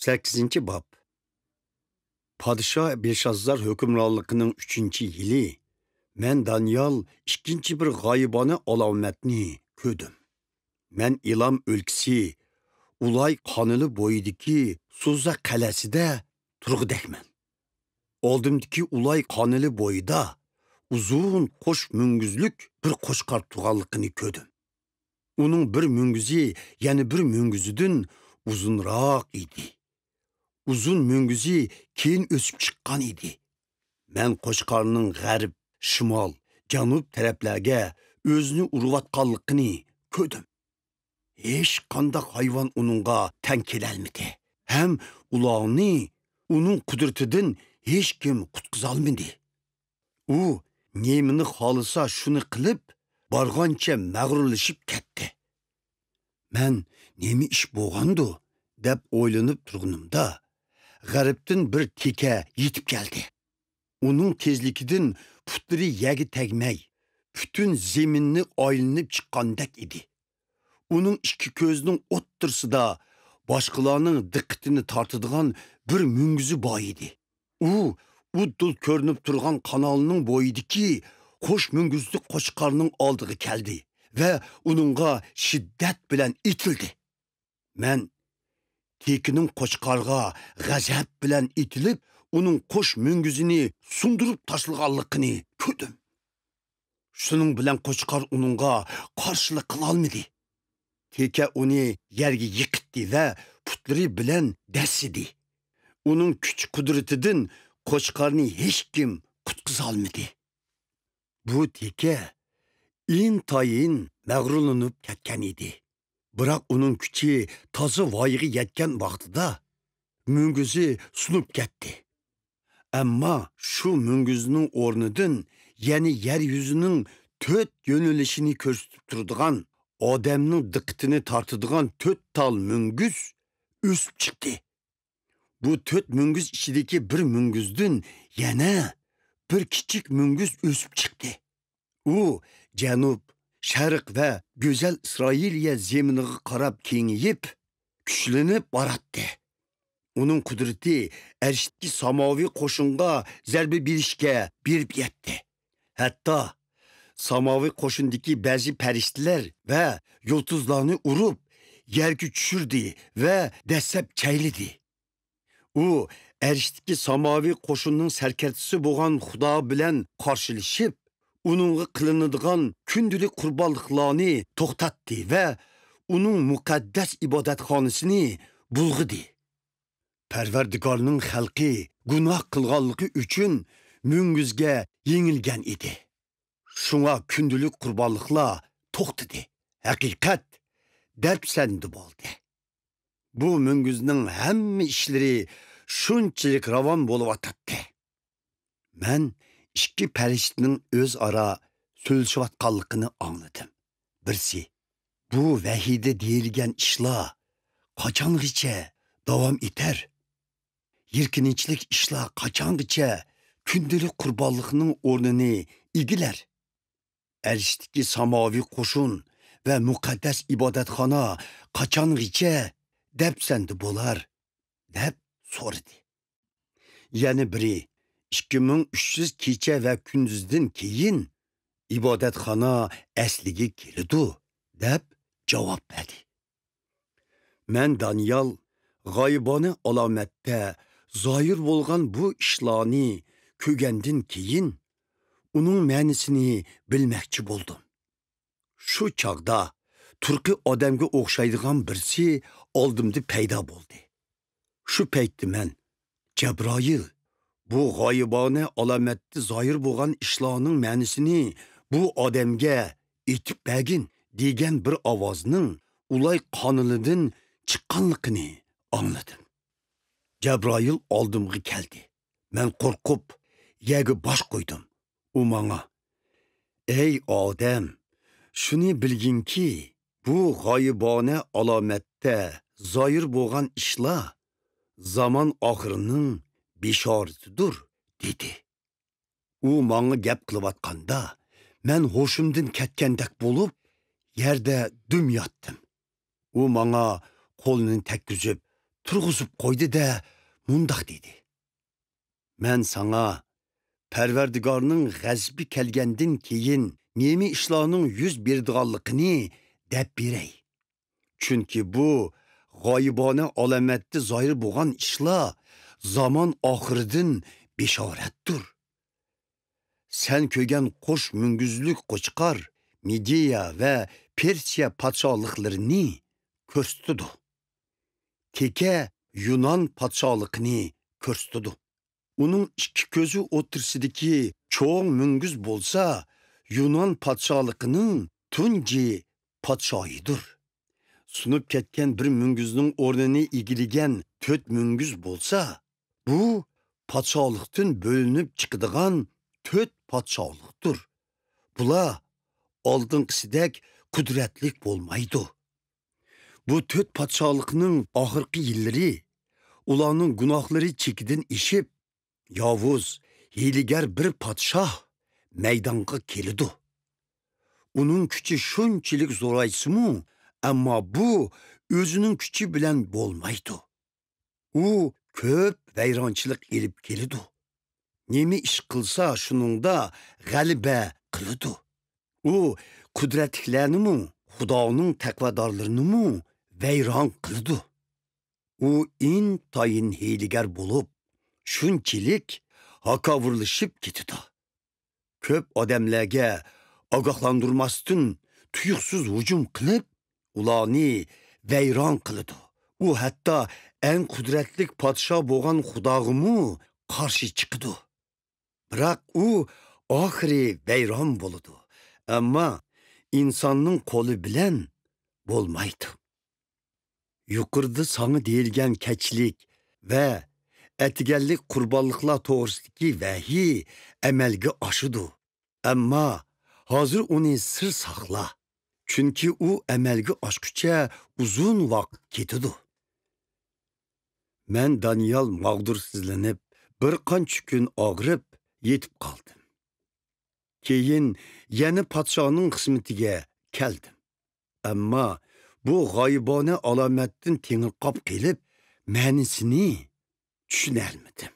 8. Bab. Padişah Belşazzar hükümranlığının 3. yılı, men Danyal ikinci bir gayibane alametni ködüm. Men İlam ülkesi, Ulay kanılı boyudaki Suzza kaleside turgudekmen. Oldumdaki Ulay kanılı boyuda uzun koş müngüzlük bir koşkar tuğallıkını ködüm. Onun bir müngüzü yani bir müngüzüdün uzunrak idi. Uzun müngüzü keyin ösüp çıkkan idi. Men koşkarının g'arb, şimal, canub taraflarga özünü uruvatkanlıkını ködüm. Hiç kandak hayvan onunla teng kelelmedi. Hem ulağını onun kudretinden hiç kim kutkızalmedi. O nemini halısa şunu kılıp bargancha mağrurlaşıp ketdi. Men nemi iş boğandı dep oylanıp turgunumda g'aribdan bir teke yetip geldi. Onun tezlikidan putları yegi tegmey, bütün zeminni aylanıp çıkkandek idi. Onun iki közünün o'ttirsida başkalarının dikkatini tartıdığan bir müngüzü boy idi. U uddul körünüp turgan kanalının boyidiki koş müngüzlü koşkarının aldığı keldi ve onunla şiddet bilen itildi. Men tekinin koşkarga gazap bilen itilip onun koş müngüzünü sundurup taşılganlıkını ködüm. Şunun bilen koşkar onunla karşılık kılalmadı. Teke onu yerge yıkıttı ve putları bilen desidi. Onun küçük kudretinden koşkarını hiç kim kutkızalmadı. Bu teke intayin mağrurlanıp ketken idi. Bırak onun küçüğü tazı vayığı yetken vaxtıda müngüzü sunup ketdi. Ama şu müngüzünün ornudun yani yeryüzünün töt yönelişini körsütüp turduğan adamның dikkatini tartıdığan töt tal müngüz üsüp çıktı. Bu töt müngüz içindeki bir müngüzdün yana bir küçük müngüz üsüp çıktı. O canub, şarq ve güzel İsrailiye zeminiga qarab kengiyip, güçlenip barattı. Onun kudreti ershtki samavi qo'shinga zarba berishga berib yetdi. Hatta samavi qo'shindagi ba'zi farishtalar va yulduzlarni urib yerga tushirdi va dastlab chaylidi. U ershtki samavi qo'shinning sarkarchisi bo'lgan Xudo bilan qarshilashib, uningga qilinadigan kundalik qurbonliqlarni to'xtatdi va uning muqaddas ibodatxonasini bulg'idi. Parvardigorning xalqi gunoh qilganligi uchun müngüzga yengilgan edi. Şuna kundalik qurbonliqlar to'xtadi. Haqiqat darbsandi bo'ldi. Bu müngüzning hamma ishlari shunchalik ravon bo'lib o'tdi. Men ikki farishtaning o'zaro so'zlashayotganligini angladim. Birsi, bu vahiyda deyilgan ishlar qachongacha davom etar? Yirkinchlik ishlar qachongacha kundalik qurbonlikning o'rnini egilar? Erishdagi samoviy qo'shin va muqaddas ibodatxona qachongacha darbsandi bo'lar deb so'radi. Yana biri 2300 kecha va kunduzdan keyin ibodatxona asliga keladi deb javob berdi. Men Danyal g'oyibona alomatda zohir bo'lgan bu ishlarni ko'rgandan keyin uning ma'nisini bilmoqchi bo'ldim. Shu chog'da turqi odamga o'xshaydigan birsi oldimda paydo bo'ldi. Shu paytda men Jabroil bu g'oyibona alomatda zohir bo'lgan ishlarning ma'nisini bu odamga aytib bergin degan bir ovozning ulay qonilidan chiqqanligini angladim. Jabroil oldimga keldi. Men qo'rqib yerga bosh qo'ydim. U menga: "Ey odam, shuni bilginki, bu g'oyibona alomatda zohir bo'lgan ishlar zaman oxirining bishoratidir" dedi. U menga gap qilayotganda men hoshimdan ketgandek bo'lib yerda dum yotdim. U menga qo'lini tekkizib turg'izib qo'ydi da mundoq dedi. Men sana Parvardigorning g'azabi kelgandan keyin nemi ishlarning yuz berdiganligini deb beray. Chunki bu g'oyibona alomatda zohir bo'lgan ishlar zaman oxiridan beshoratdir. Sen ko'rgan qo'sh munguzlik qo'chqar Midiya va Persiya podshohliklarini ko'rsatdi. Teke Yunan podshohligini ko'rsatdi. Uning ikki ko'zi o'tirsidagi cho'ng munguz bo'lsa, Yunan podshohligining tunji podshohidir. Sunib ketgan bir munguzning o'rnini egillagan 4 munguz bo'lsa, bu podshohlikdan bo'linib chiqadigan 4 podshohlikdir. Bular oldingisidek qudratlik bo'lmaydi. Bu 4 podshohlikning oxirgi yillari ularning gunohlari chekidan ishib, yovuz, hiyligar bir podshoh maydonga keldi. Uning kuchi shunchalik zo'raysimu, ammo bu o'zining kuchi bilan bo'lmaydi. U ko'p vayronchilik elib keladi. Nemi ish qilsa shuningda g'alaba qiladi. U qudratlilarni, Xudoning taqvodorlarini vayron qiladi. U intayin hiyligar bo'lib, shunchalik hakovurlashib ketadi. Ko'p odamlarga ogohlantirmasdan tuyuqsiz hujum qilib, ularni vayron qiladi. U hatto eng qudratli podshoh bo'lgan Xudoga qarshi chiqadi. Biroq u oxiri vayron bo'ladi. Ammo insonning qo'li bilan bo'lmaydi. Yuqorida sana deyilgan keçlik va atiganlik qurbonliklar to'g'risidagi vahiy amalga oshidi. Ammo hozir uni sir saqla. Chunki u amalga oshguncha uzun vaqt ketadi. Men Daniel mag'dursizlanib, bir qancha kun og'rib yetib qoldim. Keyin yana podshohning xizmatiga keldim. Ammo bu g'oyibona alomatdan tengilqab kelib, ma'nisini tushunolmadim.